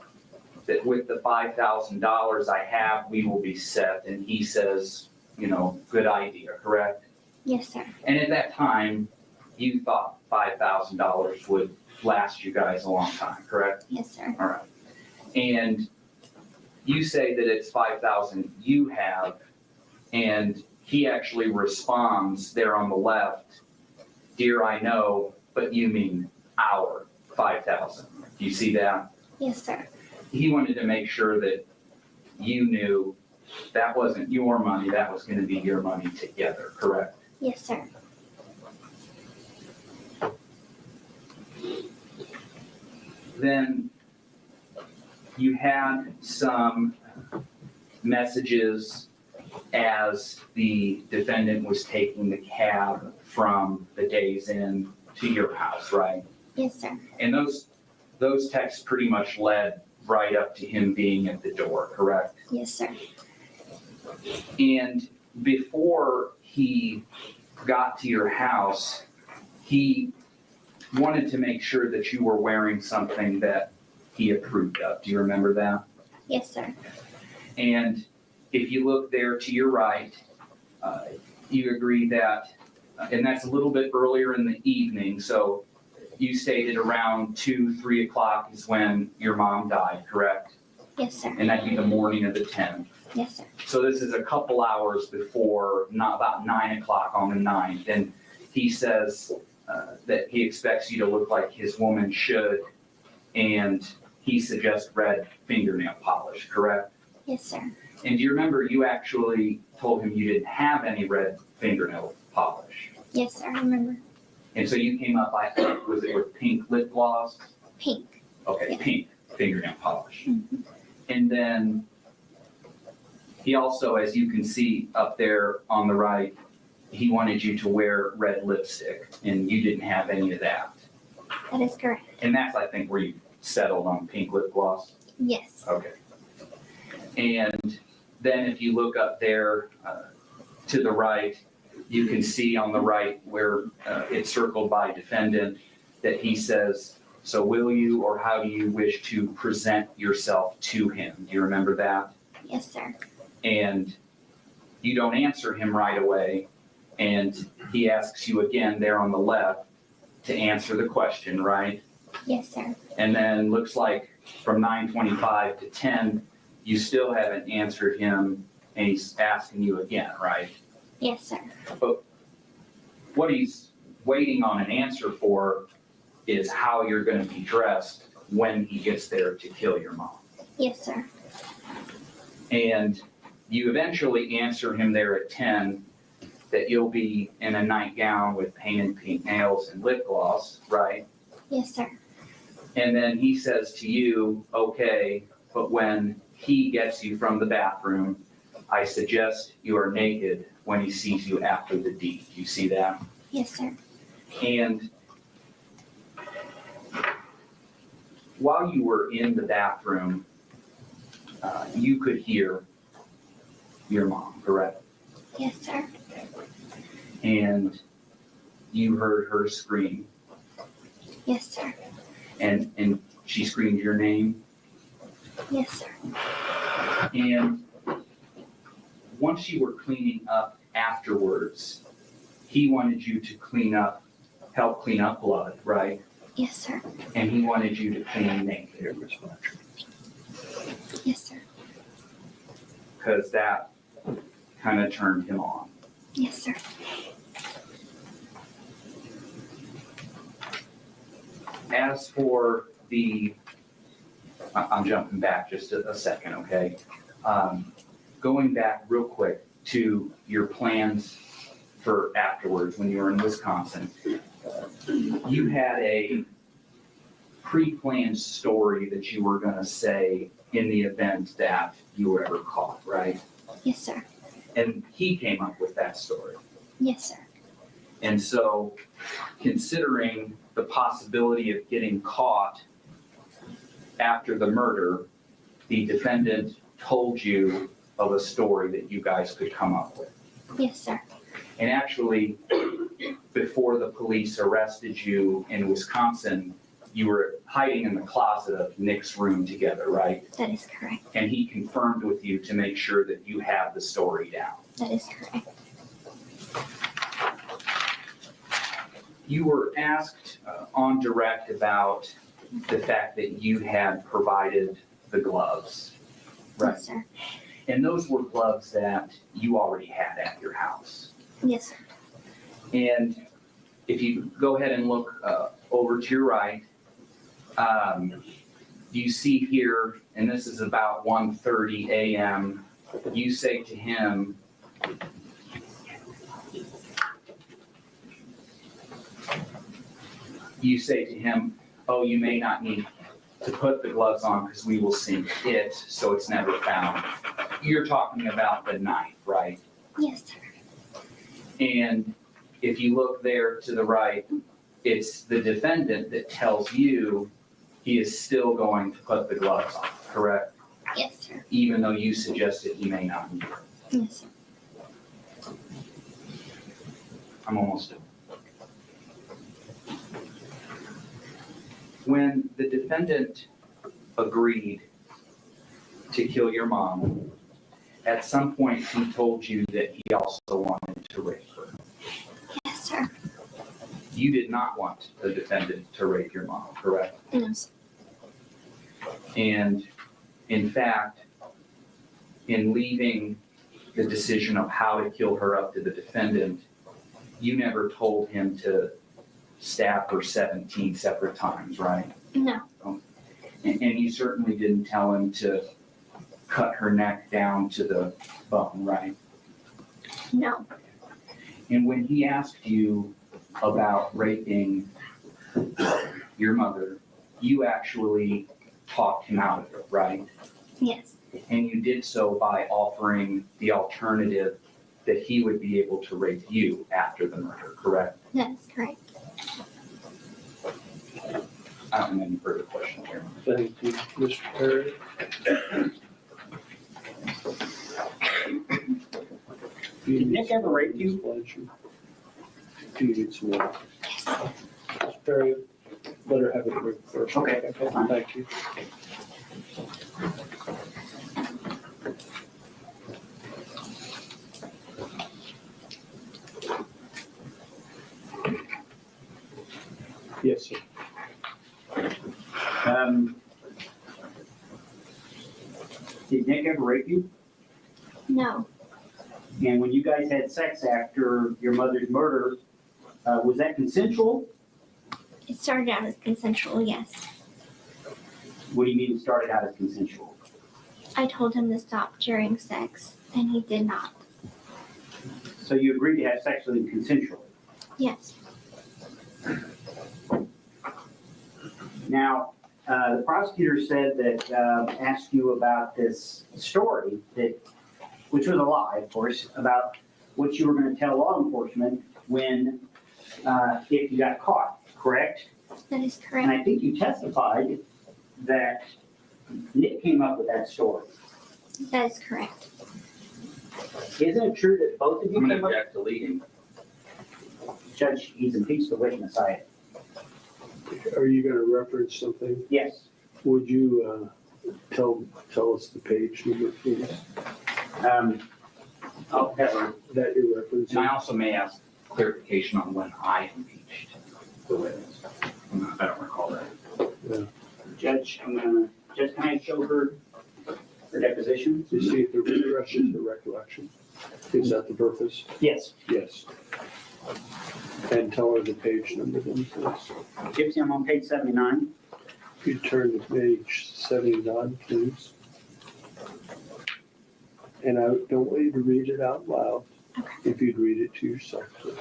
that with the $5,000 I have, we will be set. And he says, good idea, correct? Yes, sir. And at that time, you thought $5,000 would last you guys a long time, correct? Yes, sir. All right. And you say that it's $5,000 you have, and he actually responds there on the left, dear, I know, but you mean our $5,000. Do you see that? Yes, sir. He wanted to make sure that you knew that wasn't your money, that was going to be your money together, correct? Yes, sir. Then you had some messages as the defendant was taking the cab from the Days Inn to your house, right? Yes, sir. And those texts pretty much led right up to him being at the door, correct? Yes, sir. And before he got to your house, he wanted to make sure that you were wearing something that he approved of. Do you remember that? Yes, sir. And if you look there to your right, you agree that, and that's a little bit earlier in the evening, so you stated around 2, 3 o'clock is when your mom died, correct? Yes, sir. And that'd be the morning of the 10th. Yes, sir. So this is a couple hours before, not about 9 o'clock on the 9th. And he says that he expects you to look like his woman should, and he suggests red fingernail polish, correct? Yes, sir. And do you remember you actually told him you didn't have any red fingernail polish? Yes, sir. I remember. And so you came up, was it with pink lip gloss? Pink. Okay, Yeah. pink fingernail polish. Mm-hmm. And then he also, as you can see up there on the right, he wanted you to wear red lipstick, and you didn't have any of that. That is correct. And that's, I think, where you settled on pink lip gloss? Yes. Okay. And then if you look up there to the right, you can see on the right where it's circled by defendant that he says, so will you or how do you wish to present yourself to him? Do you remember that? Yes, sir. And you don't answer him right away. And he asks you again there on the left to answer the question, right? Yes, sir. And then looks like from 9:25 to 10, you still haven't answered him and he's asking you again, right? Yes, sir. But what he's waiting on an answer for is how you're going to be dressed when he gets there to kill your mom. Yes, sir. And you eventually answer him there at 10 that you'll be in a nightgown with painted pink nails and lip gloss, right? Yes, sir. And then he says to you, okay, but when he gets you from the bathroom, I suggest you are naked when he sees you after the deed. Do you see that? Yes, sir. And while you were in the bathroom, you could hear your mom, correct? Yes, sir. And you heard her scream, Yes, sir. and she screamed your name. Yes, sir. And once you were cleaning up afterwards, he wanted you to help clean up blood, right? Yes, sir. And he wanted you to clean naked, Yes, sir. because that kind of turned him on. Yes, sir. As for I'm jumping back just a second, okay? Going back real quick to your plans for afterwards when you were in Wisconsin, you had a pre-planned story that you were going to say in the event that you were ever caught, right? Yes, sir. And he came up with that story. Yes, sir. And so, considering the possibility of getting caught after the murder, the defendant told you of a story that you guys could come up with. Yes, sir. And actually, before the police arrested you in Wisconsin, you were hiding in the closet of Nick's room together, right? That is correct. And he confirmed with you to make sure that you have the story down. That is correct. You were asked on direct about the fact that you had provided the gloves, right? Yes, sir. And those were gloves that you already had at your house. Yes, sir. And if you go ahead and look over to your right, you see here, and this is about 1:30 a.m., you say to him, oh, you may not need to put the gloves on because we will sink it so it's never found. You're talking about the knife, right? Yes, sir. And if you look there to the right, it's the defendant that tells you he is still going to put the gloves on, correct? Yes, sir. Even though you suggested he may not need it. Yes, sir. I'm almost done. When the defendant agreed to kill your mom, at some point he told you that he also wanted to rape her. Yes, sir. You did not want the defendant to rape your mom, correct? No, sir. And in fact, in leaving the decision of how to kill her up to the defendant, you never told him to stab her 17 separate times, right? No. And you certainly didn't tell him to cut her neck down to the bone, right? No. And when he asked you about raping your mother, you actually talked him out of it, right? Yes. And you did so by offering the alternative that he would be able to rape you after the murder, correct? That is correct. I don't have any further questions here. Thank you, Mr. Perry. Did Nick ever rape you? Blanchard. Do you need some more? Mr. Perry, let her have a drink first. Okay, that's fine. Thank you. Yes, sir. Did Nick ever rape you? No, And when you guys had sex after your mother's murder, was that consensual? it started out as consensual, yes. What do you mean it started out as consensual? I told him to stop during sex, and he did not. So you agreed to have sex with him consensually? Yes, Now, the prosecutor said that, asked you about this story that, which was a lie, of course, about what you were going to tell law enforcement when, if you got caught, correct? that is And correct. I think you testified that Nick came up with that story. That is correct. Isn't it true that both of you I'm gonna came up? object to leading. Judge, he's impeached the witness, Are you gonna reference something? yes. Would you, tell us the page number, please, I'll have her. that you're And I referencing? also may ask clarification on when I impeached the witness. I don't recall that. Judge, Judge, can I show her deposition? To see if it refreshes the recollection. Is that the purpose? Yes. Yes. And tell her the page number then, please. Gypsy, I'm on page 79. If you turn to page 79, please. And I don't want you to read it out loud. Okay. If you'd read it to yourself, please.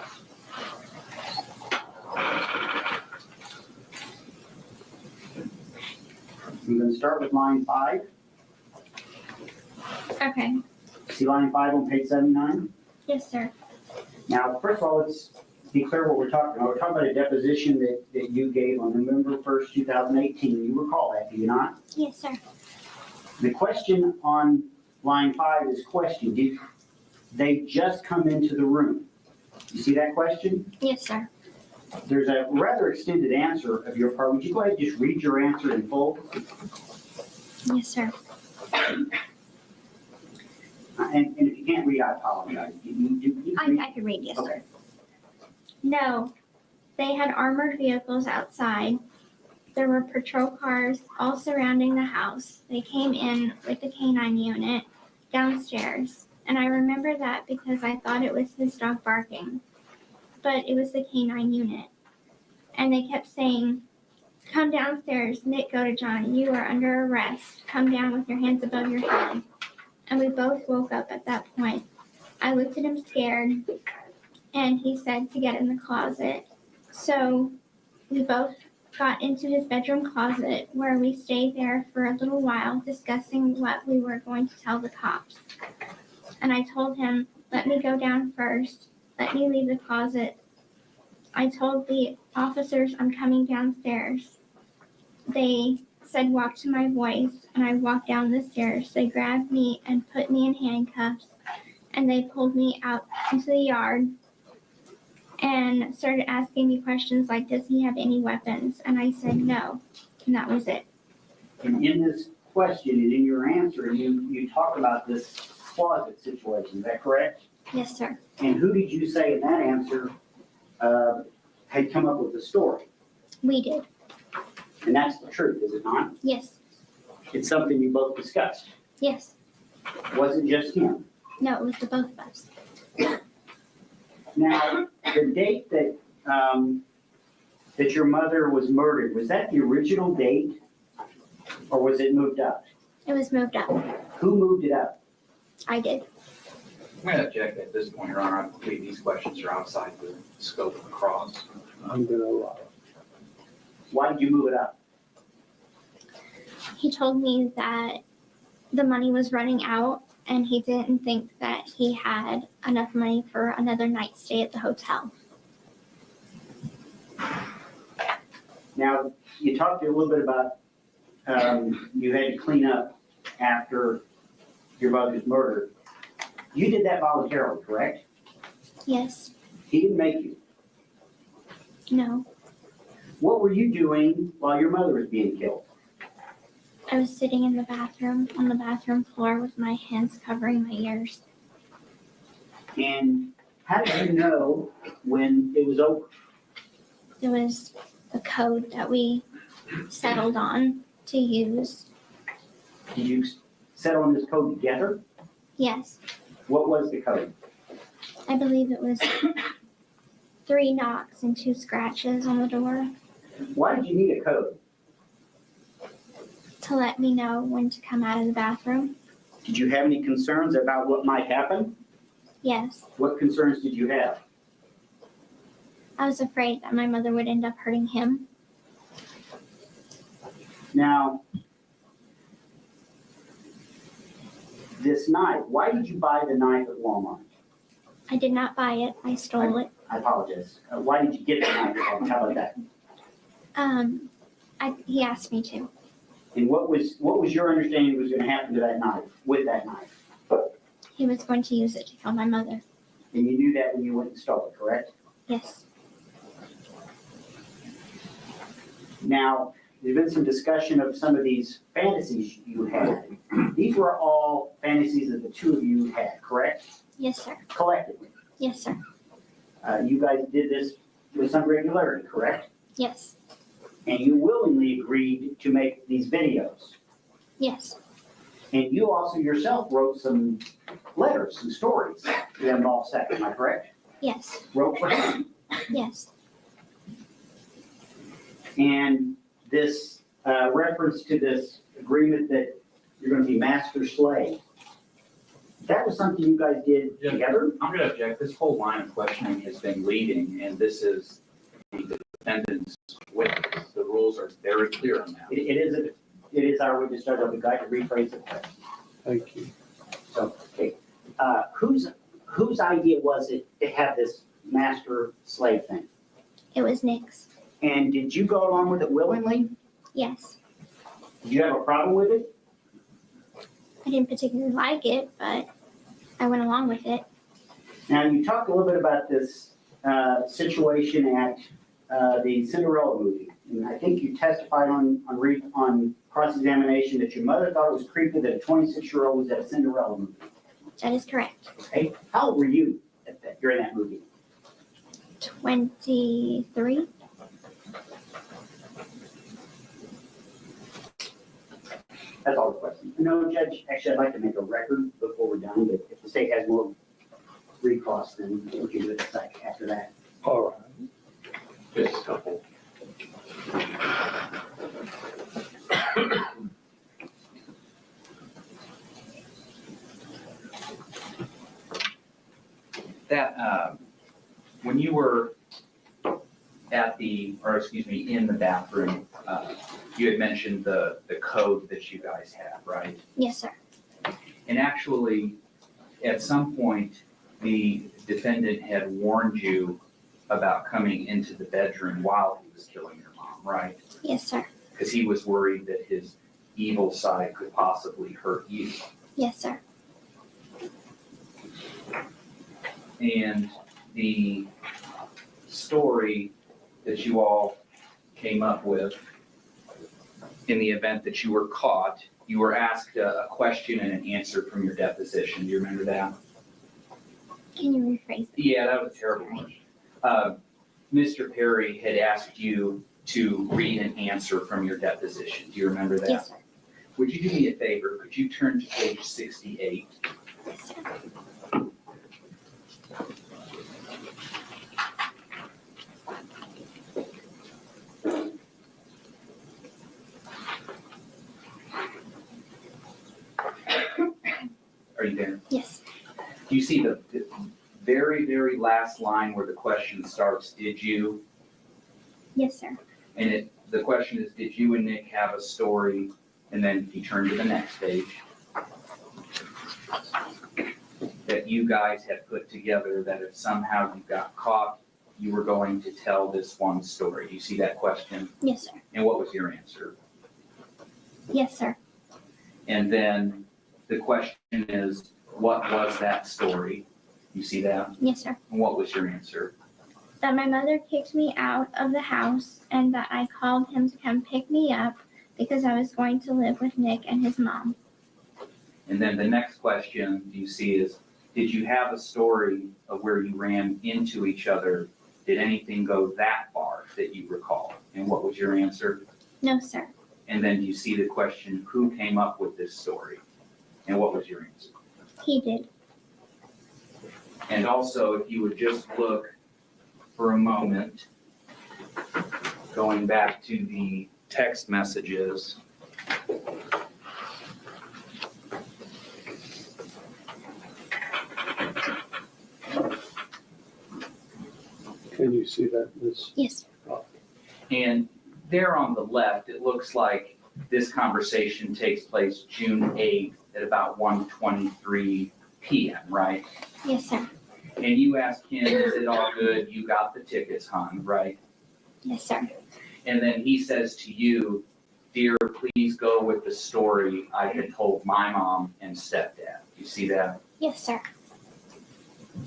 I'm going to start with line 5. Okay, See line 5 on page 79? yes, sir. Now, first of all, let's be clear what we're talking about. We're talking about a deposition that you gave on November 1st, 2018. You recall that, do you not? Yes, sir. The question on line 5 is question. Did they just come into the room? You see that question? Yes, sir. There's a rather extended answer of your part. Would you go ahead and just read your answer in full? Yes, sir. And if you can't read, I apologize. You read? I could read, yes, sir. Okay. No, they had armored vehicles outside. There were patrol cars all surrounding the house. They came in with the canine unit downstairs. And I remember that because I thought it was his dog barking. But it was the canine unit. And they kept saying, "Come downstairs, Nick Godejohn, you are under arrest. Come down with your hands above your head." And we both woke up at that point. I looked at him scared, and he said to get in the closet. So we both got into his bedroom closet, where we stayed there for a little while discussing what we were going to tell the cops. And I told him, "Let me go down first. Let me leave the closet." I told the officers I'm coming downstairs. They said, "Walk to my voice," and I walked down the stairs. They grabbed me and put me in handcuffs, and they pulled me out into the yard and started asking me questions like, "Does he have any weapons?" And I said no, and that was it. And in this question and in your answer, you talk about this closet situation. Is that correct? Yes, sir. And who did you say in that answer had come up with the story? We did. And that's the truth, is it not? Yes. It's something you both discussed. Yes. Wasn't just him. No, it was the both of us. Now, the date that that your mother was murdered, was that the original date, or was it moved up? It was moved up. Who moved it up? I did. I'm going to object at this point, Your Honor. I believe these questions are outside the scope of the cross. I'm gonna allow it. Why did you move it up? He told me that the money was running out, and he didn't think that he had enough money for another night stay at the hotel. Now, you talked a little bit about, you had to clean up after your mother's murder. You did that voluntarily, correct? Yes. He didn't make you. No. What were you doing while your mother was being killed? I was sitting in the bathroom on the bathroom floor with my hands covering my ears. And how did you know when it was over? It was the code that we settled on to use. Did you settle on this code together? Yes. What was the code? I believe it was 3 knocks and 2 scratches on the door Why did you need a code? to let me know when to come out of the bathroom. Did you have any concerns about what might happen? Yes. What concerns did you have? I was afraid that my mother would end up hurting him. Now, this knife, why did you buy the knife at Walmart? I did not buy it. I stole it. I apologize. Why did you get the knife at Walmart? How about that? He asked me to. And what was your understanding was going to happen to that knife, with that knife? He was going to use it to kill my mother. And you knew that when you went and stole it, correct? Yes. Now, there's been some discussion of some of these fantasies you had. These were all fantasies that the two of you had, correct? Yes, sir. Collectively. Yes, sir. You guys did this with some regularity, correct? Yes. And you willingly agreed to make these videos. Yes. And you also yourself wrote some letters, some stories to them all set, am I correct? Yes. Wrote for him. Yes. And this reference to this agreement that you're going to be master slave, that was something you guys did together? I'm going to object. This whole line of questioning has been leading, and this is the defendant's witness. The rules are very clear on that. It is our witness judge. I'll be glad to rephrase the question. Thank you. So, okay, whose idea was it to have this master slave thing? It was Nick's. And did you go along with it willingly? Yes. Did you have a problem with it? I didn't particularly like it, but I went along with it. Now, you talked a little bit about this situation at the Cinderella movie. And I think you testified on cross-examination that your mother thought it was creepy that a 26-year-old was at a Cinderella movie. That is correct. Okay, how old were you during that movie? 23. That's all the questions. No, Judge, actually, I'd like to make a record before we're done, but if the state has more recross, then we can do it after that. All right. Just a couple. That, when you were in the bathroom, you had mentioned the code that you guys have, right? Yes, sir. And actually, at some point, the defendant had warned you about coming into the bedroom while he was killing your mom, right? Yes, sir. Because he was worried that his evil side could possibly hurt you. Yes, sir. And the story that you all came up with, in the event that you were caught, you were asked a question and an answer from your deposition. Do you remember that? Can you rephrase that? Yeah, that was a terrible question. Mr. Perry had asked you to read an answer from your deposition. Do you remember that? Yes, sir. Would you do me a favor? Could you turn to page 68? Yes, sir. Are you there? Yes. Do you see the very, very last line where the question starts, did you? Yes, sir. And the question is, did you and Nick have a story? And then if you turn to the next page, that you guys had put together that if somehow you got caught, you were going to tell this one story. You see that question? Yes, sir. And what was your answer? Yes, sir. And then the question is, what was that story? You see that? Yes, sir. And what was your answer? That my mother kicked me out of the house and that I called him to come pick me up because I was going to live with Nick and his mom. And then the next question you see is, did you have a story of where you ran into each other? Did anything go that far that you recall? And what was your answer? No, sir. And then you see the question, who came up with this story? And what was your answer? He did. And also, if you would just look for a moment, going back to the text messages. Can you see that, Miss? Yes. And there on the left, it looks like this conversation takes place June 8th at about 1:23 p.m., right? Yes, sir. And you ask him, is it all good? You got the tickets, hon, right? Yes, sir. And then he says to you, dear, please go with the story I had told my mom and stepdad. You see that? Yes, sir.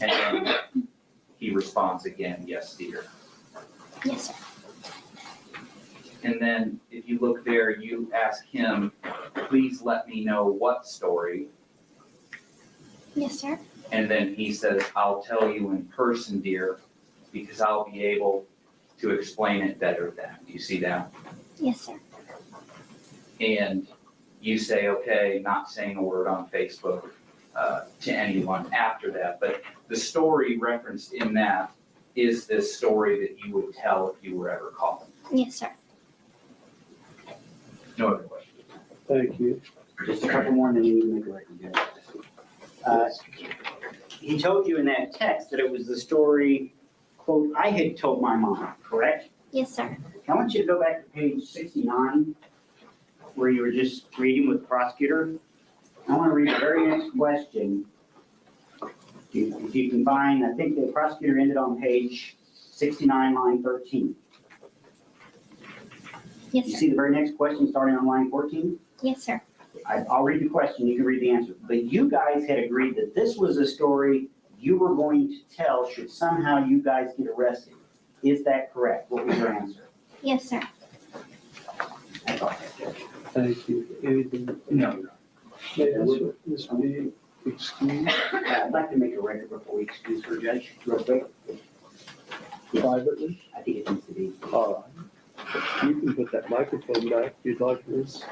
And then he responds again, yes, dear. Yes, sir. And then if you look there, you ask him, please let me know what story. Yes, sir. And then he says, I'll tell you in person, dear, because I'll be able to explain it better then. Do you see that? Yes, sir. And you say, okay, not saying a word on Facebook to anyone after that. But the story referenced in that is this story that you would tell if you were ever called. Yes, sir. No other questions? Thank you. Just a couple more and then you need to make a recommendation. He told you in that text that it was the story, quote, I had told my mom, correct? Yes, sir. I want you to go back to page 69, where you were just reading with the prosecutor. I want to read the very next question. If you can find, I think the prosecutor ended on page 69, line 13. Yes, You sir. see the very next question starting on line 14? Yes, sir. I'll read the question, you can read the answer. But you guys had agreed that this was a story you were going to tell should somehow you guys get arrested. Is that correct? What was your answer? Yes, sir. That's all. Thank you. Anything? No. May I ask Ms. B, excuse I'd like to make a record before we excuse her, Judge, real quick. privately? I think it needs to be. All right. You can put that microphone back if you'd like, Miss.